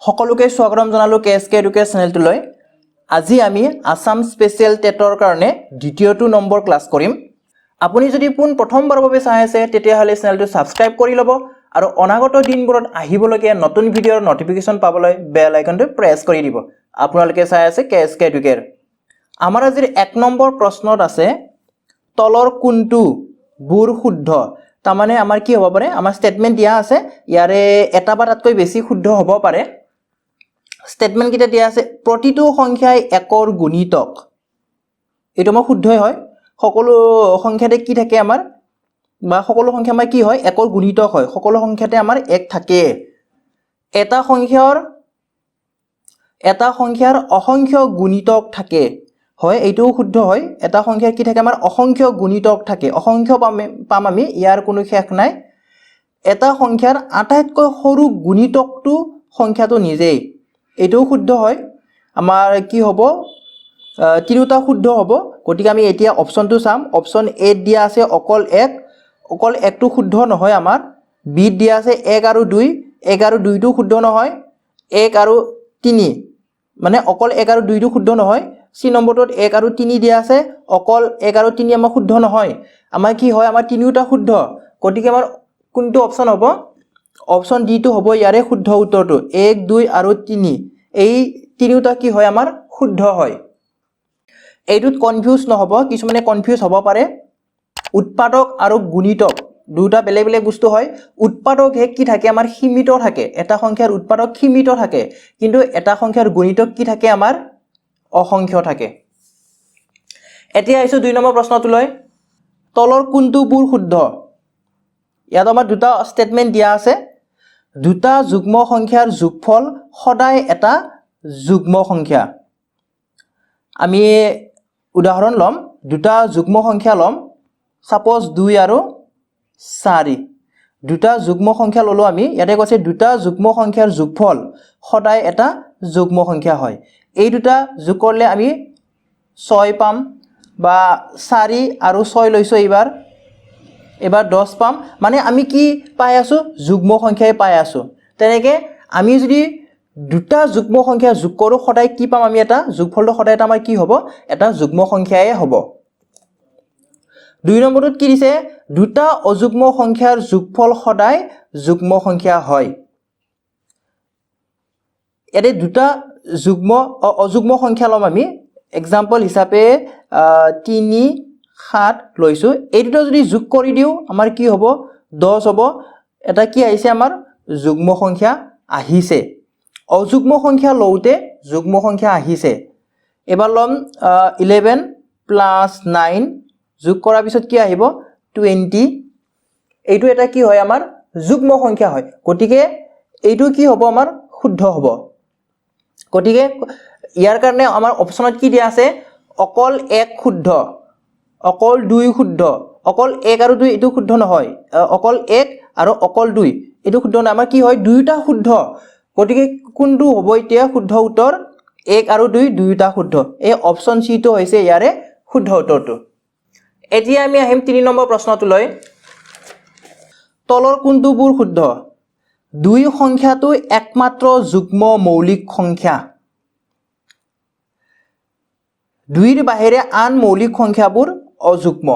সকলোকে স্বাগতম জনালো কেএসকে এডুকেশ্যন চেনেলটোলৈ। আজি আমি আসাম স্পেচিয়েল টেটৰ কাৰণে দ্বিতীয়টো নম্বৰ ক্লাছ কৰিম। আপুনি যদি প্ৰথমবাৰৰ বাবে চাই আছে তেতিয়াহ'লে চেনেলটো সাবস্ক্ৰাইব কৰি ল'ব আৰু অনাগত দিনবোৰত আহিবলগীয়া নতুন ভিডিঅ'ৰ নটিফিকেশ্যন পাবলৈ বেল আইকনটো প্ৰেছ কৰি দিব। আপোনালোকে চাই আছে কেএসকে এডুকেশ্যন। আমাৰ আজিৰ 1 নম্বৰ প্ৰশ্নত আছে তলৰ কোনটো বোৰ শুদ্ধ। তাৰমানে আমাৰ কি হ'ব পাৰে, আমাৰ স্টেটমেন্ট দিয়া আছে, ইয়াৰে এটা বা তাতকৈ বেছি শুদ্ধ হ'ব পাৰে। স্টেটমেন্ট কিটা দিয়া আছে প্ৰতিটো সংখ্যাই একৰ গুণিতক, এইটো আমাৰ শুদ্ধই হয়। সকলো সংখ্যাতে কি থাকে আমাৰ, বা সকলো সংখ্যা আমাৰ কি হয়, একৰ গুণিতক হয়। সকলো সংখ্যাতে আমাৰ এক থাকে। এটা সংখ্যাৰ অসংখ্য গুণিতক থাকে, হয় এইটোও শুদ্ধ হয়। এটা সংখ্যাৰ কি থাকে, আমাৰ অসংখ্য গুণিতক থাকে। অসংখ্য পাম আমি, ইয়াৰ কোনো শেষ নাই। এটা সংখ্যাৰ আটাইতকৈ সৰু গুণিতকটো সংখ্যাটো নিজেই, এইটোও শুদ্ধ হয়। আমাৰ কি হ'ব, তিনিটা শুদ্ধ হ'ব। গতিকে আমি এতিয়া অপশ্যনটো চাম। অপশ্যন এত দিয়া আছে অকল একটো শুদ্ধ নহয়। আমাৰ বিত দিয়া আছে 1 আৰু 2, 1 আৰু 2টো শুদ্ধ নহয়। 1 আৰু 3 মানে অকল 1 আৰু 2টো শুদ্ধ নহয়। চি নম্বৰটোত 1 আৰু 3 দিয়া আছে, অকল 1 আৰু 3 আমাৰ শুদ্ধ নহয়। আমাৰ কি হয়, আমাৰ তিনিওটা শুদ্ধ। গতিকে আমাৰ কোনটো অপশ্যন হ'ব, অপশ্যন ডিটো হ'ব ইয়াৰে শুদ্ধ উত্তৰটো। 1, 2 আৰু 3 এই তিনিওটা কি হয়, আমাৰ শুদ্ধ হয়। এইটোত কনফিউজ নহ'ব, কিছুমানে কনফিউজ হ'ব পাৰে। উৎপাদক আৰু গুণিতক দুটা বেলেগ বেলেগ বস্তু হয়। উৎপাদক হে কি থাকে, আমাৰ সীমিত থাকে। এটা সংখ্যাৰ উৎপাদক সীমিত থাকে, কিন্তু এটা সংখ্যাৰ গুণিতক কি থাকে, আমাৰ অসংখ্য থাকে। এতিয়া আহিছো 2 নম্বৰ প্ৰশ্নটোলৈ। তলৰ কোনটোবোৰ শুদ্ধ। ইয়াত আমাৰ দুটা স্টেটমেন্ট দিয়া আছে। দুটা যুগ্ম সংখ্যাৰ যোগফল সদায় এটা যুগ্ম সংখ্যা। আমি উদাহৰণ ল'ম, দুটা যুগ্ম সংখ্যা ল'ম। সাপোজ 2 আৰু 4, দুটা যুগ্ম সংখ্যা ল'লো আমি। ইয়াতে কৈছে দুটা যুগ্ম সংখ্যাৰ যোগফল সদায় এটা যুগ্ম সংখ্যা হয়। এই দুটা যোগ কৰিলে আমি 6 পাম, বা 4 আৰু 6 লৈছোঁ এইবাৰ 10 পাম। মানে আমি কি পাই আছোঁ, যুগ্ম সংখ্যাই পাই আছোঁ। তেনেকৈ আমি যদি দুটা যুগ্ম সংখ্যা যোগ কৰোঁ, সদায় কি পাম আমি, এটা যোগফলটো সদায় এটা আমাৰ কি হ'ব, এটা যুগ্ম সংখ্যাই হ'ব। 2 নম্বৰটোত কি দিছে, দুটা অযুগ্ম সংখ্যাৰ যোগফল সদায় যুগ্ম সংখ্যা হয়। ইয়াতে দুটা অযুগ্ম সংখ্যা ল'ম আমি। এক্সাম্পল হিচাপে 3, 7 লৈছোঁ। এই দুটা যদি যোগ কৰি দিওঁ আমাৰ কি হ'ব, 10 হ'ব। এটা কি আহিছে, আমাৰ যুগ্ম সংখ্যা আহিছে। অযুগ্ম সংখ্যা লওঁতে যুগ্ম সংখ্যা আহিছে। এবাৰ ল'ম 11 + 9 যোগ কৰাৰ পিছত কি আহিব, 20। এইটো এটা কি হয়, আমাৰ যুগ্ম সংখ্যা হয়। গতিকে এইটো কি হ'ব, আমাৰ শুদ্ধ হ'ব। গতিকে ইয়াৰ কাৰণে আমাৰ অপশ্যনত কি দিয়া আছে, অকল 1 শুদ্ধ, অকল 2 শুদ্ধ। অকল 1 আৰু 2 এইটো শুদ্ধ নহয়। অকল 1 আৰু অকল 2 এইটো শুদ্ধ নহয়। আমাৰ কি হয়, দুয়োটা শুদ্ধ। গতিকে কোনটো হ'ব এতিয়া শুদ্ধ উত্তৰ, 1 আৰু 2 দুয়োটা শুদ্ধ। এই অপশ্যন চিটো হৈছে ইয়াৰে শুদ্ধ উত্তৰটো। এতিয়া আমি আহিম 3 নম্বৰ প্ৰশ্নটোলৈ। তলৰ কোনটোবোৰ শুদ্ধ। 2 সংখ্যাটো একমাত্ৰ যুগ্ম মৌলিক সংখ্যা। 2ৰ বাহিৰে আন মৌলিক সংখ্যাবোৰ অযুগ্ম।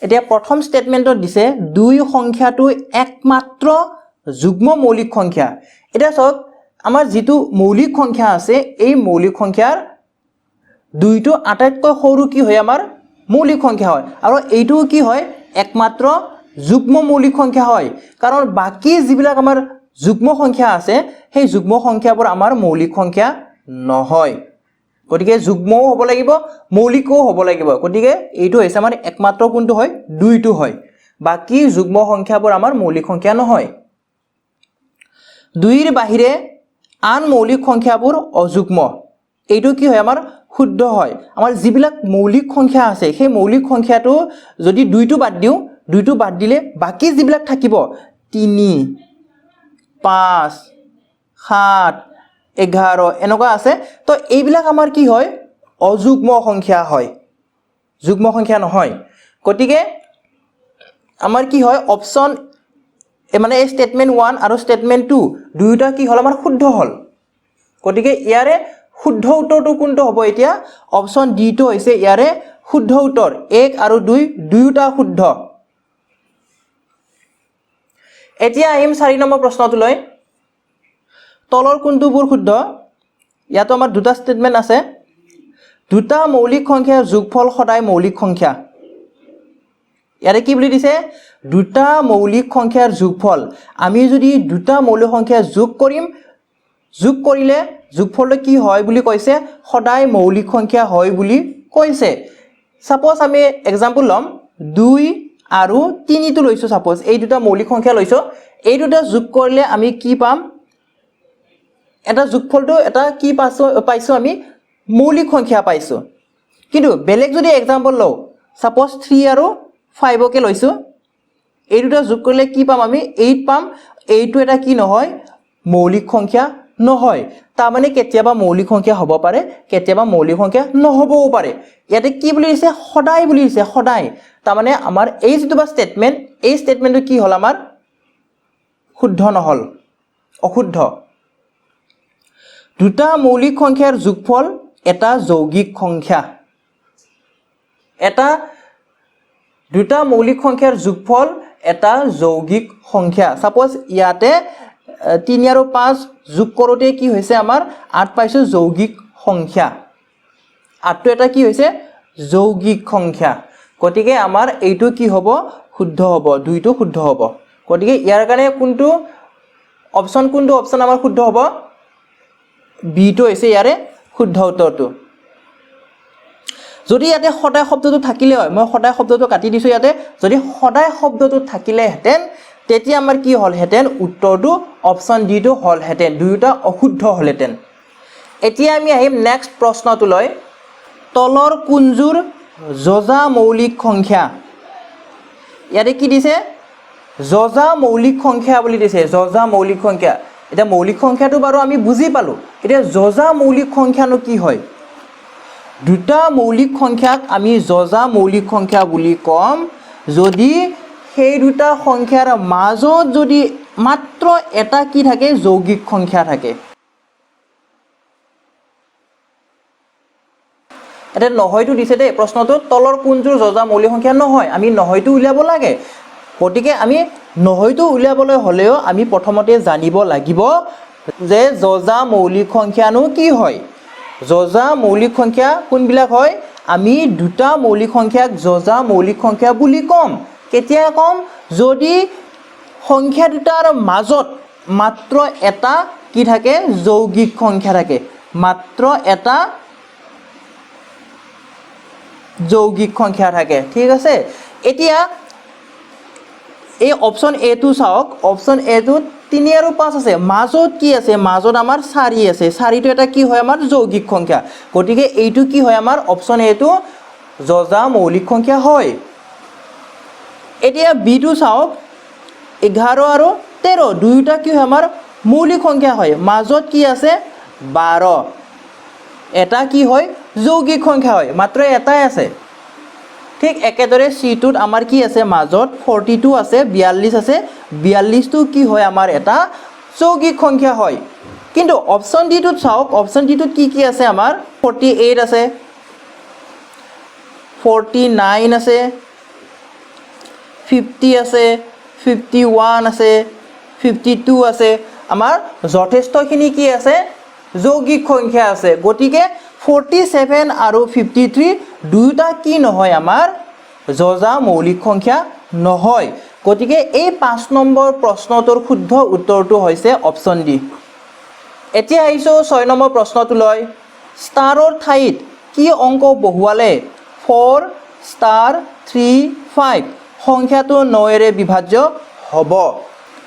এতিয়া প্ৰথম ষ্টেটমেন্টত দিছে 2 সংখ্যাটো একমাত্ৰ যুগ্ম মৌলিক সংখ্যা। এতিয়া চাওক, আমাৰ যিটো মৌলিক সংখ্যা আছে, এই মৌলিক সংখ্যাৰ 2টো আটাইতকৈ সৰু কি হয়, আমাৰ মৌলিক সংখ্যা হয়। আৰু এইটোও কি হয়, একমাত্ৰ যুগ্ম মৌলিক সংখ্যা হয়। কাৰণ বাকী যিবিলাক আমাৰ যুগ্ম সংখ্যা আছে, সেই যুগ্ম সংখ্যাবোৰ আমাৰ মৌলিক সংখ্যা নহয়। গতিকে যুগ্মও হ'ব লাগিব, মৌলিকও হ'ব লাগিব। গতিকে এইটো হৈছে আমাৰ একমাত্ৰ কোনটো হয়, 2টো হয়। বাকী যুগ্ম সংখ্যাবোৰ আমাৰ মৌলিক সংখ্যা নহয়। 2ৰ বাহিৰে আন মৌলিক সংখ্যাবোৰ অযুগ্ম। এইটো কি হয়, আমাৰ শুদ্ধ হয়। আমাৰ যিবিলাক মৌলিক সংখ্যা আছে, সেই মৌলিক সংখ্যাটো যদি 2টো বাদ দিওঁ, 2টো বাদ দিলে বাকী যিবিলাক থাকিব 3, 5, 7, 11 এনেকুৱা আছে, তো এইবিলাক আমাৰ কি হয়, অযুগ্ম সংখ্যা হয়, যুগ্ম সংখ্যা নহয়। গতিকে আমাৰ কি হয়, অপশ্যন মানে এই ষ্টেটমেন্ট 1 আৰু ষ্টেটমেন্ট 2 দুয়োটা কি হ'ল, আমাৰ শুদ্ধ হ'ল। গতিকে ইয়াৰে শুদ্ধ উত্তৰটো কোনটো হ'ব এতিয়া অপচন ডি টো হৈছে ইয়াৰে শুদ্ধ উত্তৰ 1 আৰু 2 দুয়োটা শুদ্ধ এতিয়া আহিম 4 নম্বৰ প্ৰশ্নটোলৈ তলৰ কোনটোবোৰ শুদ্ধ ইয়াতো আমাৰ দুটা ষ্টেটমেন্ট আছে দুটা মৌলিক সংখ্যাৰ যোগফল সদায় মৌলিক সংখ্যা ইয়াৰে কি বুলি দিছে দুটা মৌলিক সংখ্যাৰ যোগফল আমি যদি দুটা মৌলিক সংখ্যা যোগ কৰিম যোগ কৰিলে যোগফলটো কি হয় বুলি কৈছে সদায় মৌলিক সংখ্যা হয় বুলি কৈছে সাপোজ আমি एग्जांपल লম 2 আৰু 3 টো লৈছো সাপোজ এই দুটা মৌলিক সংখ্যা লৈছো এই দুটা যোগ কৰিলে আমি কি পাম এটা যোগফলটো এটা কি পাইছো আমি মৌলিক সংখ্যা পাইছো কিন্তু বেলেগ যদি एग्जांपल লও সাপোজ 3 আৰু 5 কে লৈছো এই দুটা যোগ কৰিলে কি পাম আমি 8 পাম এইটো এটা কি নহয় মৌলিক সংখ্যা নহয় তাৰ মানে কেতিয়াবা মৌলিক সংখ্যা হ'ব পাৰে কেতিয়াবা মৌলিক সংখ্যা নহবও পাৰে ইয়াতে কি বুলি দিছে সদায় বুলি দিছে সদায় তাৰ মানে আমাৰ এই যেটো স্টেটমেন্ট এই স্টেটমেন্টটো কি হল আমাৰ শুদ্ধ নহল অশুদ্ধ দুটা মৌলিক সংখ্যাৰ যোগফল এটা যৌগিক সংখ্যা এটা দুটা মৌলিক সংখ্যাৰ যোগফল এটা যৌগিক সংখ্যা সাপোজ ইয়াতে 3 আৰু 5 যোগ কৰোতে কি হৈছে আমাৰ 8 পাইছো যৌগিক সংখ্যা 8 টো এটা কি হৈছে যৌগিক সংখ্যা গতিকে আমাৰ এইটো কি হ'ব শুদ্ধ হ'ব দুইটো শুদ্ধ হ'ব গতিকে ইয়াৰ কাৰণে কোনটো অপচন আমাৰ শুদ্ধ হ'ব বি টো হৈছে ইয়াৰে শুদ্ধ উত্তৰটো যদি ইয়াতে সদায় শব্দটো থাকিলে হয় মই সদায় শব্দটো কাটি দিছো ইয়াতে যদি সদায় শব্দটো থাকিলে হেতেন তেতিয়া আমাৰ কি হল হেতেন উত্তৰটো অপচন ডি টো হল হেতেন দুইটা অশুদ্ধ হলহেতেন এতিয়া আমি আহিম নেক্সট প্ৰশ্নটোলৈ তলৰ কোনজোৰ যজা মৌলিক সংখ্যা ইয়াতে কি দিছে যজা মৌলিক সংখ্যা বুলি দিছে যজা মৌলিক সংখ্যা এটা মৌলিক সংখ্যাটো বাৰু আমি বুজি পালো এটা যজা মৌলিক সংখ্যানো কি হয় দুটা মৌলিক সংখ্যাক আমি যজা মৌলিক সংখ্যা বুলি কম যদি সেই দুটা সংখ্যাৰ মাজত যদি মাত্ৰ এটা কি থাকে যৌগিক সংখ্যা থাকে এটা নহয়টো দিছে দে প্ৰশ্নটো তলৰ কোনজোৰ যজা মৌলিক সংখ্যা নহয় আমি নহয়টো উলিয়াব লাগে গতিকে আমি নহয়টো উলিয়াবলৈ হলেও আমি প্ৰথমতে জানিব লাগিব যে যজা মৌলিক সংখ্যানো কি হয় যজা মৌলিক সংখ্যা কোনবিলাক হয় আমি দুটা মৌলিক সংখ্যাক যজা মৌলিক সংখ্যা বুলি কম কেতিয়া কম যদি সংখ্যা দুটাৰ মাজত মাত্ৰ এটা কি থাকে যৌগিক সংখ্যা থাকে মাত্ৰ এটা যৌগিক সংখ্যা থাকে ঠিক আছে এতিয়া এই অপচন এ টো চাওক অপচন এ টো 3 আৰু 5 আছে মাজত কি আছে মাজত আমাৰ 4 আছে 4 টো এটা কি হয় আমাৰ যৌগিক সংখ্যা গতিকে এইটো কি হয় আমাৰ অপচন এ টো যজা মৌলিক সংখ্যা হয় এতিয়া বি টো চাওক 11 আৰু 13 দুইটা কি হয় আমাৰ মৌলিক সংখ্যা হয় মাজত কি আছে 12 এটা কি হয় যৌগিক সংখ্যা হয় মাত্ৰ এটাই আছে ঠিক একেদৰে সি টোত আমাৰ কি আছে মাজত 42 আছে 42 আছে 42 টো কি হয় আমাৰ এটা যৌগিক সংখ্যা হয় কিন্তু অপচন ডি টোত চাওক অপচন ডি টোত কি আছে আমাৰ 48 আছে 49 আছে 50 আছে 51 আছে 52 আছে আমাৰ যথেষ্টখিনি কি আছে যৌগিক সংখ্যা আছে গতিকে 47 আৰু 53 দুইটা কি নহয় আমাৰ যজা মৌলিক সংখ্যা নহয় গতিকে এই 5 নম্বৰ প্ৰশ্নটোৰ শুদ্ধ উত্তৰটো হৈছে অপচন ডি এতিয়া আহিছো 6 নম্বৰ প্ৰশ্নটোলৈ ষ্টাৰৰ ঠাইত কি অংক বহুৱালে 4 ষ্টাৰ 3 5 সংখ্যাটো 9 ৰে বিভাজ্য হ'ব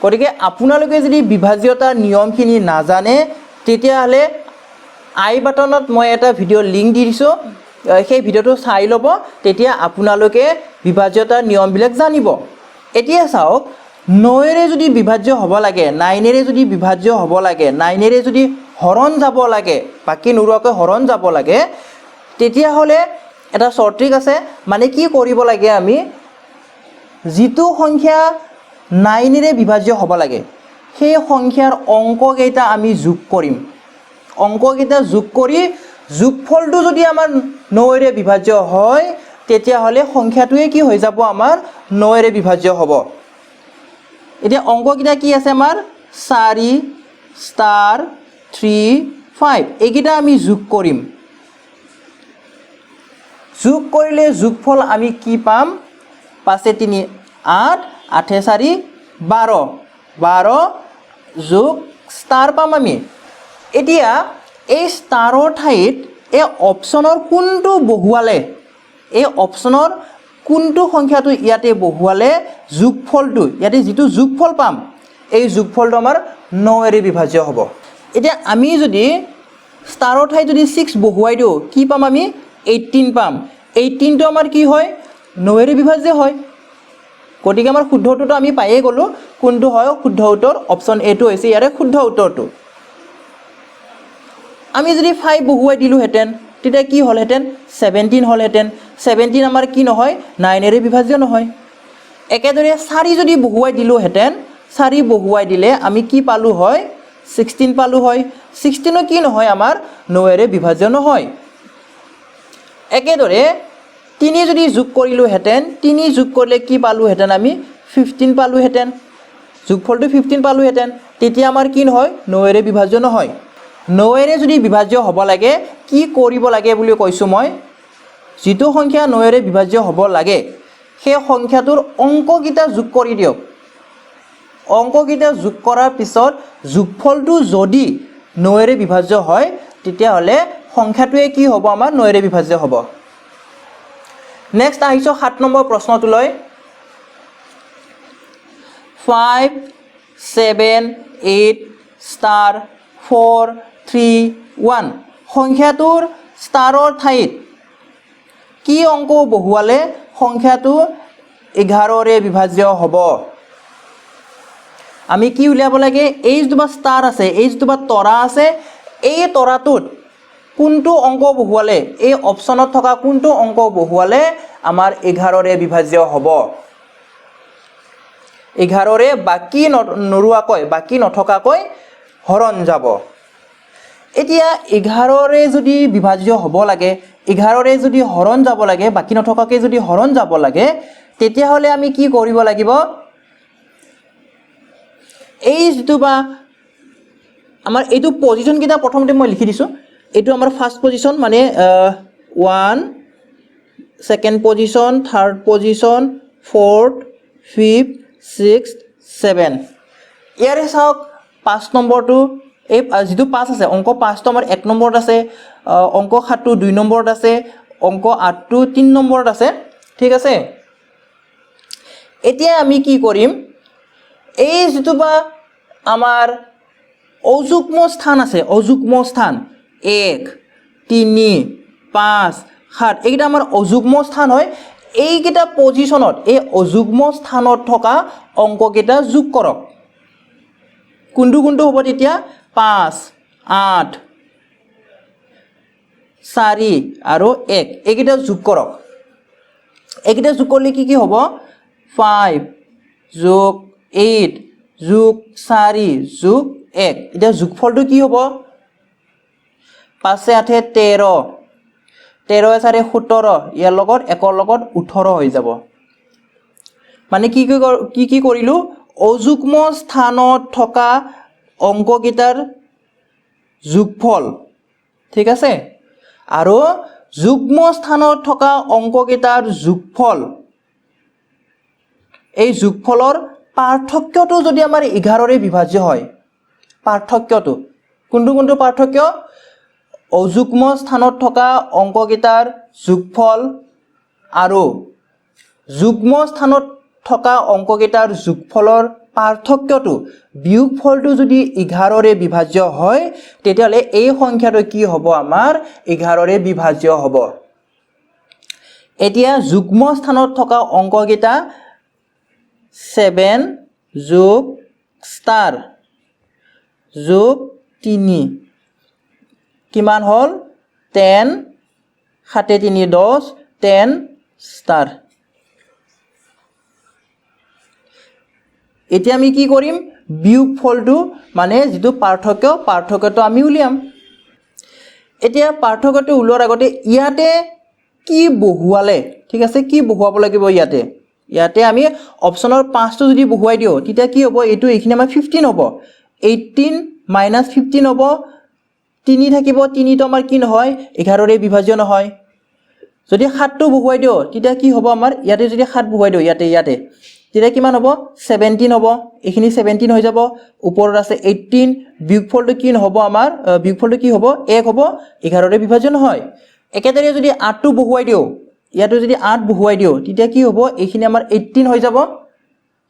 গতিকে আপোনালোকে যদি বিভাজ্যতাৰ নিয়মখিনি নাজানে তেতিয়াহলে আই বাটনত মই এটা ভিডিও লিংক দি দিছো সেই ভিডিওটো চাই লব তেতিয়া আপোনালোকে বিভাজ্যতাৰ নিয়মবিলাক জানিব এতিয়া চাওক 9 ৰে যদি বিভাজ্য হ'ব লাগে 9 ৰে যদি বিভাজ্য হ'ব লাগে 9 ৰে যদি হৰণ যাব লাগে বাকি নুৰুৱাকৈ হৰণ যাব লাগে তেতিয়া হলে এটা শৰ্ট ট্ৰিক আছে মানে কি কৰিব লাগে আমি যিটো সংখ্যা 9 ৰে বিভাজ্য হ'ব লাগে সেই সংখ্যাৰ অংক কেইটা আমি যোগ কৰিম অংককেইটা যোগ কৰি যোগফলটো যদি আমাৰ 9ৰে বিভাজ্য হয় তেতিয়াহ'লে সংখ্যাটোৱে কি হৈ যাব আমাৰ 9ৰে বিভাজ্য হ'ব এতিয়া অংককেইটা কি আছে আমাৰ 4 ষ্টাৰ 3 5 এইকেইটা আমি যোগ কৰিম যোগ কৰিলে যোগফল আমি কি পাম 5 3 8 8 4 12 12 যোগ ষ্টাৰ পাম আমি এতিয়া এই ষ্টাৰৰ ঠাইত এই অপচনৰ কোনটো বহুৱালে এই অপচনৰ কোনটো সংখ্যাটো ইয়াতে বহুৱালে যোগফলটো ইয়াতে যেটো যোগফল পাম এই যোগফলটো আমাৰ 9ৰে বিভাজ্য হ'ব এতিয়া আমি যদি ষ্টাৰৰ ঠাইত যদি 6 বহুৱাই দিও কি পাম আমি 18 পাম 18 টো আমাৰ কি হয় 9ৰে বিভাজ্য হয় গতিকে আমাৰ শুদ্ধটোটো আমি পাইয়ে গলো কোনটো হয় শুদ্ধ উত্তৰ অপচন এ টো হৈছে ইয়াৰে শুদ্ধ উত্তৰটো আমি যদি 5 বহুৱাই দিলো হেতেন তেতিয়া কি হ'ল হেতেন 17 হ'ল হেতেন 17 আমাৰ কি নহয় 9ৰে বিভাজ্য নহয় একেদৰে 4 যদি বহুৱাই দিলো হেতেন 4 বহুৱাই দিলে আমি কি পালো হয় 16 পালো হয় 16 কি নহয় আমাৰ 9ৰে বিভাজ্য নহয় একেদৰে 3 যদি যোগ কৰিলো হেতেন 3 যোগ কৰিলে কি পালো হেতেন আমি 15 পালো হেতেন যোগফলটো 15 পালো হেতেন তেতিয়া আমাৰ কি নহয় 9ৰে বিভাজ্য নহয় 9ৰে যদি বিভাজ্য হ'ব লাগে কি কৰিব লাগে বুলি কৈছো মই যেটো সংখ্যা 9ৰে বিভাজ্য হ'ব লাগে সেই সংখ্যাটোৰ অংককেইটা যোগ কৰি দিয়ক অংককেইটা যোগ কৰাৰ পিছত যোগফলটো যদি 9ৰে বিভাজ্য হয় তেতিয়া হলে সংখ্যাটোৱে কি হ'ব আমাৰ 9ৰে বিভাজ্য হ'ব নেক্সট আহিছো 7 নম্বৰ প্ৰশ্নটোলৈ 5 7 8 ষ্টাৰ 4 3 1 সংখ্যাটোৰ ষ্টাৰৰ ঠাইত কি অংক বহুৱালে সংখ্যাটো 11ৰে বিভাজ্য হ'ব আমি কি উলিয়াব লাগে এই যেটো ষ্টাৰ আছে এই যেটো তৰা আছে এই তৰাটোত কোনটো অংক বহুৱালে এই অপচনত থকা কোনটো অংক বহুৱালে আমাৰ 11ৰে বিভাজ্য হ'ব 11ৰে বাকি নৰুৱাকৈ বাকি নথকাকৈ হৰণ যাব এতিয়া 11ৰে যদি বিভাজ্য হ'ব লাগে 11ৰে যদি হৰণ যাব লাগে বাকি নথকাকৈ যদি হৰণ যাব লাগে তেতিয়া হলে আমি কি কৰিব লাগিব এই যেটো আমাৰ এইটো পজিশন কিটা প্ৰথমতে মই লিখি দিছো এইটো আমাৰ ফাৰ্স্ট পজিশন মানে 1 second position third position fourth fifth sixth 7 ইয়াৰে চাওক 5 নম্বৰটো এই যেটো 5 আছে অংক 5 টো আমাৰ 1 নম্বৰত আছে অংক 7 টো 2 নম্বৰত আছে অংক 8 টো 3 নম্বৰত আছে ঠিক আছে এতিয়া আমি কি কৰিম এই যেটো আমাৰ অযুগ্ম স্থান আছে অযুগ্ম স্থান 1 3 5 7 এইটা আমাৰ অযুগ্ম স্থান হয় এইকেইটা পজিশনত এই অযুগ্ম স্থানত থকা অংককেইটা যোগ কৰক কোনটো কোনটো হ'ব তেতিয়া 5 8 4 আৰু 1 এইকেইটা যোগ কৰক এইকেইটা যোগ কৰিলে কি কি হ'ব 5 যোগ 8 যোগ 4 যোগ 1 এটা যোগফলটো কি হ'ব 5 8 13 13 4 17 ইয়াৰ লগত 1 লগত 18 হৈ যাব মানে কি কৰিলো অযুগ্ম স্থানত থকা অংককেইটাৰ যোগফল ঠিক আছে আৰু যুগ্ম স্থানত থকা অংককেইটাৰ যোগফল এই যোগফলৰ পাৰ্থক্যটো যদি আমাৰ 11ৰে বিভাজ্য হয় পাৰ্থক্যটো কোনটো কোনটো পাৰ্থক্য অযুগ্ম স্থানত থকা অংককেইটাৰ যোগফল আৰু যুগ্ম স্থানত থকা অংককেইটাৰ যোগফলৰ পাৰ্থক্যটো বিয়োগফলটো যদি 11ৰে বিভাজ্য হয় তেতিয়াহলে এই সংখ্যাটো কি হ'ব আমাৰ 11ৰে বিভাজ্য হ'ব এতিয়া যুগ্ম স্থানত থকা অংককেইটা 7 যোগ ষ্টাৰ যোগ 3 কিমান হল 10 7 3 10 10 ষ্টাৰ এতিয়া আমি কি কৰিম বিয়োগফলটো মানে যেটো পাৰ্থক্যটো আমি উলিয়াম এতিয়া পাৰ্থক্যটো ওলোৱাৰ আগতে ইয়াতে কি বহুৱালে ঠিক আছে কি বহুৱাব লাগিব ইয়াতে আমি অপচনৰ 5টো যদি বহুৱাই দিও তেতিয়া কি হ'ব এটো এইখিনি আমাৰ 15 হ'ব 18 - 15 হ'ব 3 থাকিব 3 তো আমাৰ কি নহয় 11 ৰে বিভাজ্য নহয় যদি 7টো বহুৱাই দিও তেতিয়া কি হ'ব আমাৰ ইয়াতে যদি 7 বহুৱাই দিও ইয়াতে তেতিয়া কিমান হ'ব 17 হ'ব এইখিনি 17 হৈ যাব ওপৰত আছে 18 বিয়োগফলটো কি নহব আমাৰ বিয়োগফলটো কি হ'ব 1 হ'ব 11 ৰে বিভাজ্য নহয় একেদৰে যদি 8টো বহুৱাই দিও ইয়াতে যদি 8 বহুৱাই দিও তেতিয়া কি হ'ব এইখিনি আমাৰ 18 হৈ যাব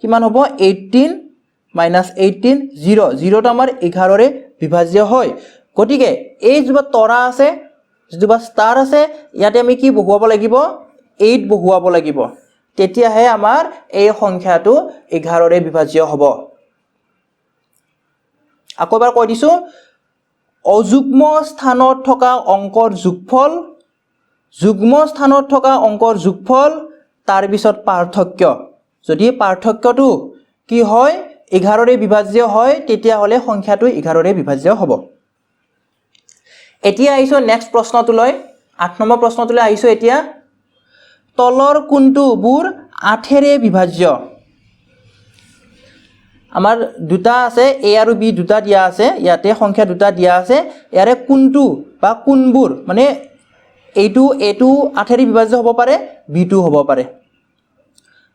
কিমান হ'ব 18 - 18 0 টো আমাৰ 11 ৰে বিভাজ্য হয় গতিকে এই যিবা তৰা আছে যিবা ষ্টাৰ আছে ইয়াতে আমি কি বহুৱাব লাগিব 8 বহুৱাব লাগিব তেতিয়াহে আমাৰ এই সংখ্যাটো 11 ৰে বিভাজ্য হ'ব আকৌ এবাৰ কৈ দিছো অযুগ্ম স্থানত থকা অংকৰ যোগফল যুগ্ম স্থানত থকা অংকৰ যোগফল তাৰ পিছত পাৰ্থক্য যদি পাৰ্থক্যটো কি হয় 11 ৰে বিভাজ্য হয় তেতিয়া হলে সংখ্যাটো 11 ৰে বিভাজ্য হ'ব এতিয়া আইছো নেক্সট প্ৰশ্নটোলৈ 8 নম্বৰ প্ৰশ্নটোলৈ আইছো এতিয়া তলৰ কোনটোবোৰ 8 ৰে বিভাজ্য আমাৰ দুটা আছে a আৰু b দুটা দিয়া আছে ইয়াতে সংখ্যা দুটা দিয়া আছে ইয়াৰে কোনটো বা কোনবোৰ মানে এইটো 8 ৰে বিভাজ্য হ'ব পাৰে b2 হ'ব পাৰে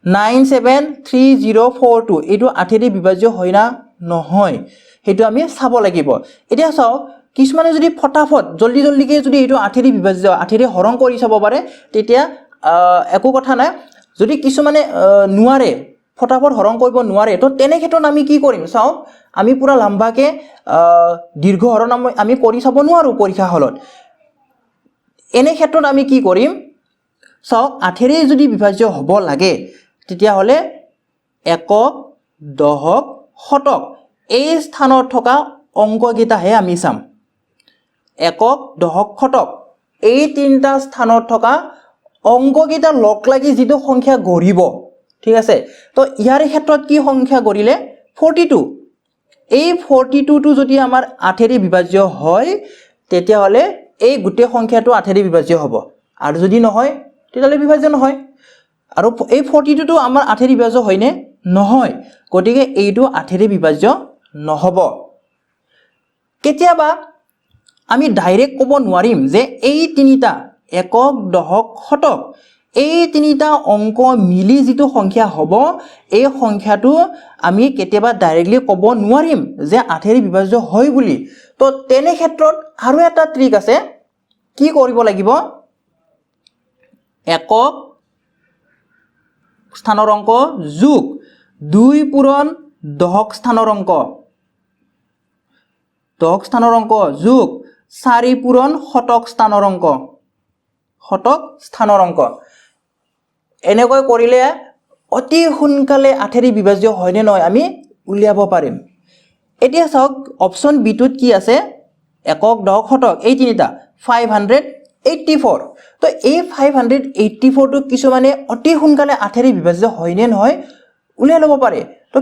973042 এইটো 8 ৰে বিভাজ্য হয় না নহয় হেতু আমি চাব লাগিব এতিয়া চাও কিছুমানে যদি ফটাফট জলদিকে যদি এইটো 8 ৰে বিভাজ্য 8 ৰে হৰণ কৰি চাব পাৰে তেতিয়া একো কথা নাই যদি কিছুমানে নোৱাৰে ফটাফট হৰণ কৰিব নোৱাৰে তো তেনে ক্ষেত্ৰত আমি কি কৰিম চাও আমি পুৰা লম্বাকে দীৰ্ঘ হৰণ আমি কৰি চাব নোৱাৰো পৰীক্ষা হলত এনে ক্ষেত্ৰত আমি কি কৰিম চাও 8 ৰে যদি বিভাজ্য হ'ব লাগে তেতিয়া হলে একক দহক শতক এই স্থানত থকা অংকগিতাহে আমি চাম একক দহক শতক এই তিনটা স্থানত থকা অংকগিতা লগ লাগি যেটো সংখ্যা গঢ়িব ঠিক আছে তো ইয়াৰ ক্ষেত্ৰত কি সংখ্যা গঢ়িলে 42 এই 42 টো যদি আমাৰ 8 ৰে বিভাজ্য হয় তেতিয়া হলে এই গোটেই সংখ্যাটো 8 ৰে বিভাজ্য হ'ব আৰু যদি নহয় তেতিয়ালে বিভাজ্য নহয় আৰু এই 42 টো আমাৰ 8 ৰে বিভাজ্য হয়নে নহয় গতিকে এইটো 8 ৰে বিভাজ্য নহব কেতিয়াবা আমি ডাইৰেক্ট ক'ব নোৱাৰিম যে এই তিনিটা একক দহক শতক এই তিনিটা অংক মিলি যেটো সংখ্যা হ'ব এই সংখ্যাটো আমি কেতিয়াবা ডাইৰেক্টলি ক'ব নোৱাৰিম যে 8 ৰে বিভাজ্য হয় বুলি তো তেনে ক্ষেত্ৰত আৰু এটা ট্ৰিক আছে কি কৰিব লাগিব একক স্থানৰ অংক যোগ 2 পূৰণ দহক স্থানৰ অংক যোগ 4 পূৰণ শতক স্থানৰ অংক এনেকৈ কৰিলে অতি সোনকালে 8 ৰে বিভাজ্য হয় নে নহয় আমি উলিয়াব পাৰিম এতিয়া চাওক অপচন বি টোত কি আছে একক দহক শতক এই তিনিটা 584 তো এই 584 টো কিছুমানে অতি সোনকালে 8 ৰে বিভাজ্য হয় নে নহয় উলিয়াই ল'ব পাৰে তো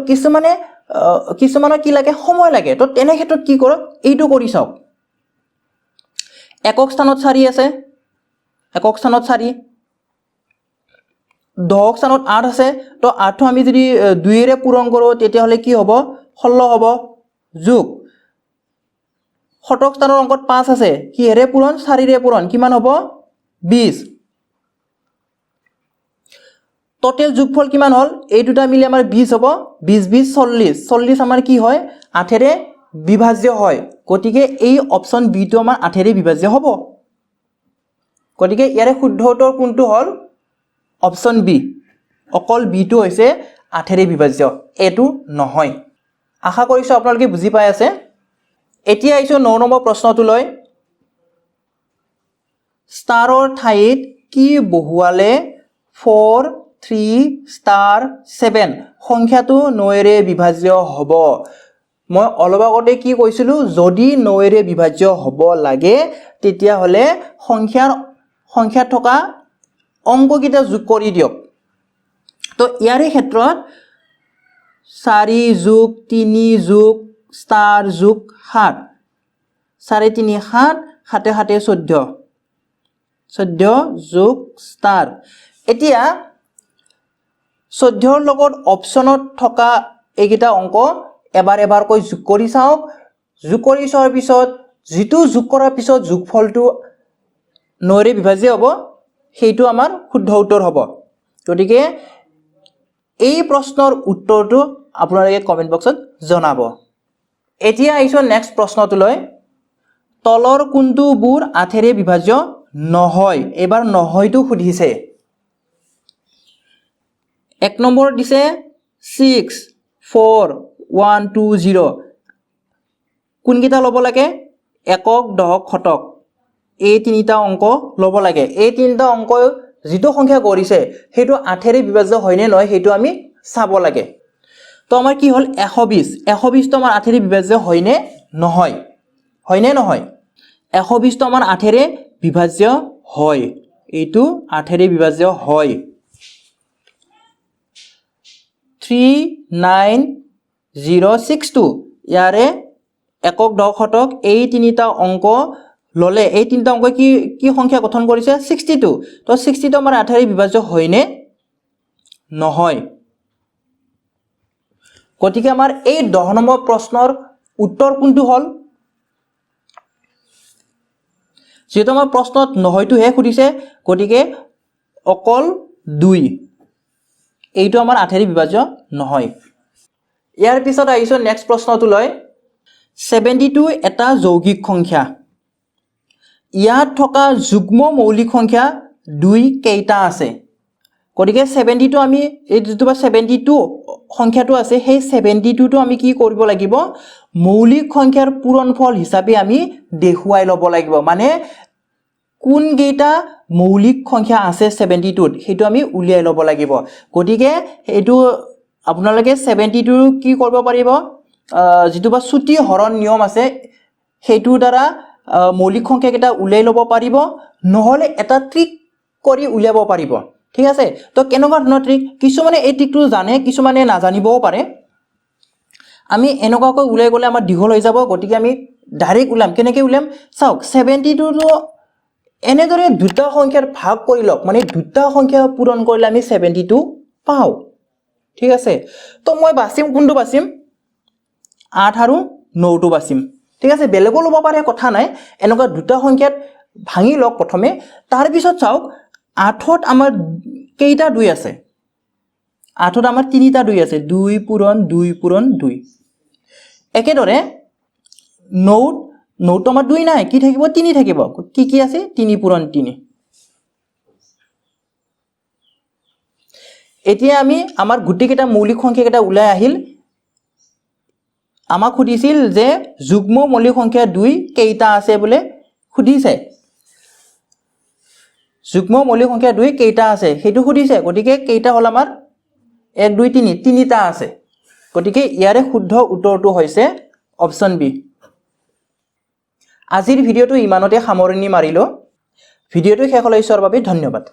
কিছুমানৰ কি লাগে সময় লাগে তো তেনে ক্ষেত্ৰত কি কৰক এইটো কৰি চাওক একক স্থানত 4 আছে একক স্থানত 4 দহক স্থানত 8 আছে তো 8 টো আমি যদি 2 ৰে পূৰণ কৰো তেতিয়া হলে কি হ'ব 16 হ'ব যোগ শতক স্থানৰ অংকত 5 আছে কিহেৰে পূৰণ 4 ৰে পূৰণ কিমান হ'ব 20 টোটাল যোগফল কিমান হল এই দুটা মিলি আমাৰ 20 হ'ব 20 20 40 আমাৰ কি হয় 8 ৰে বিভাজ্য হয় গতিকে এই অপচন বি টো আমাৰ 8 ৰে বিভাজ্য হ'ব গতিকে ইয়াৰে শুদ্ধ উত্তৰ কোনটো হল অপচন বি অকল বি টো হৈছে 8 ৰে বিভাজ্য এটো নহয় আশা কৰিছো আপোনালোকে বুজি পাই আছে এতিয়া আইছো 9 নম্বৰ প্ৰশ্নটোলৈ ষ্টাৰৰ ঠাইত কি বহুৱালে 4 3 7 সংখ্যাটো 9 ৰে বিভাজ্য হ'ব মই অলপ আগতে কি কৈছিলো যদি 9 ৰে বিভাজ্য হ'ব লাগে তেতিয়া হলে সংখ্যা থকা অংকগিটা যোগ কৰি দিয়ক তো ইয়াৰে ক্ষেত্ৰত 4 যোগ 3 যোগ ষ্টাৰ যোগ 7 4 3 7 7 7 14 14 যোগ ষ্টাৰ এতিয়া 14 ৰ লগত অপচনত থকা এইকেইটা অংক এবাৰ কৈ যোগ কৰি চাওক যোগ কৰি চোৱাৰ পিছত যেটো যোগ কৰাৰ পিছত যোগফলটো 9 ৰে বিভাজ্য হ'ব সেইটো আমাৰ শুদ্ধ উত্তৰ হ'ব গতিকে এই প্ৰশ্নৰ উত্তৰটো আপোনালোকে কমেন্ট বক্সত জনাব এতিয়া আইছো নেক্সট প্ৰশ্নটোলৈ তলৰ কোনটোবোৰ 8 ৰে বিভাজ্য নহয় এবাৰ নহয়টো খুদিছে এক নম্বৰ দিছে 6 4 1 2 0 কোনকেইটা ল'ব লাগে একক দহক শতক এই তিনিটা অংক ল'ব লাগে এই তিনিটা অংক যেটো সংখ্যা কৰিছে হেতু 8 ৰে বিভাজ্য হয় নে নহয় হেতু আমি চাব লাগে তো আমাৰ কি হল 120 120 তো আমাৰ 8 ৰে বিভাজ্য হয় নে নহয় 120 তো আমাৰ 8 ৰে বিভাজ্য হয় এইটো 8 ৰে বিভাজ্য হয় 39062 ইয়াৰে একক দহক শতক এই তিনিটা অংক ললে এই তিনিটা অংক কি সংখ্যা গঠন কৰিছে 62 তো 62 আমাৰ 8 ৰে বিভাজ্য হয় নে নহয় গতিকে আমাৰ এই 10 নম্বৰ প্ৰশ্নৰ উত্তৰ কোনটো হল যেটো আমাৰ প্ৰশ্নত নহয়টো হে খুদিছে গতিকে অকল 2 এইটো আমাৰ 8 ৰে বিভাজ্য নহয় ইয়াৰ পিছত আইছো নেক্সট প্ৰশ্নটো লৈ 72 এটা যৌগিক সংখ্যা ইয়াত থকা যুগ্ম মৌলিক সংখ্যা 2 কেইটা আছে গতিকে 72 আমি এই যেটো 72 সংখ্যাটো আছে সেই 72 টো আমি কি কৰিব লাগিব মৌলিক সংখ্যাৰ পূৰণফল হিচাপে আমি দেখুৱাই লব লাগিব মানে কোন কেইটা মৌলিক সংখ্যা আছে 72 ত হেতু আমি উলিয়াই লব লাগিব গতিকে এটো আপোনালোকে 72 কি কৰিব পাৰিব যেটো ছুটি হৰণ নিয়ম আছে হেতু দ্বাৰা মৌলিক সংখ্যা কেইটা উলিয়াই লব পাৰিব নহলে এটা ট্ৰিক কৰি উলিয়াব পাৰিব ঠিক আছে তো কেনেকুৱা ধৰণৰ ট্ৰিক কিছুমানে এই ট্ৰিকটো জানে কিছুমানে নাজানিবও পাৰে আমি এনেকুৱাকৈ উলিয়াই গলে আমাৰ দীঘল হৈ যাব গতিকে আমি ডাইৰেক্ট উলাম কেনেকৈ উলাম চাওক 72 টো এনেদৰে দুটা সংখ্যাৰ ভাগ কৰি লওক মানে দুটা সংখ্যা পূৰণ কৰিলে আমি 72 পাও ঠিক আছে তো মই বাছিম কোনটো বাছিম 8 আৰু 9 টো বাছিম ঠিক আছে বেলেগো লব পাৰে কথা নাই এনেকুৱা দুটা সংখ্যাত ভাঙি লওক প্ৰথমে তাৰ পিছত চাওক 8ত আমাৰ কেইটা 2 আছে 8ত আমাৰ তিনিটা 2 আছে 2 পূৰণ 2 পূৰণ 2 একেদৰে 9 তো আমাৰ 2 নাই কি থাকিব 3 থাকিব কি আছে 3 পূৰণ 3 এতিয়া আমি আমাৰ গুটি কেটা মৌলিক সংখ্যা কেটা উলাই আহিল আমাক খুদিছিল যে যুগ্ম মৌলিক সংখ্যা 2 কেইটা আছে বলে খুদিছে যুগ্ম মৌলিক সংখ্যা 2 কেইটা আছে হেতু খুদিছে গতিকে কেইটা হল আমাৰ 1 2 3 তিনিটা আছে গতিকে ইয়াৰে শুদ্ধ উত্তৰটো হৈছে অপচন বি আজিৰ ভিডিওটো ইমানতে সামৰণি মাৰিলো ভিডিওটো শেষ হলে চোৱাৰ বাবে ধন্যবাদ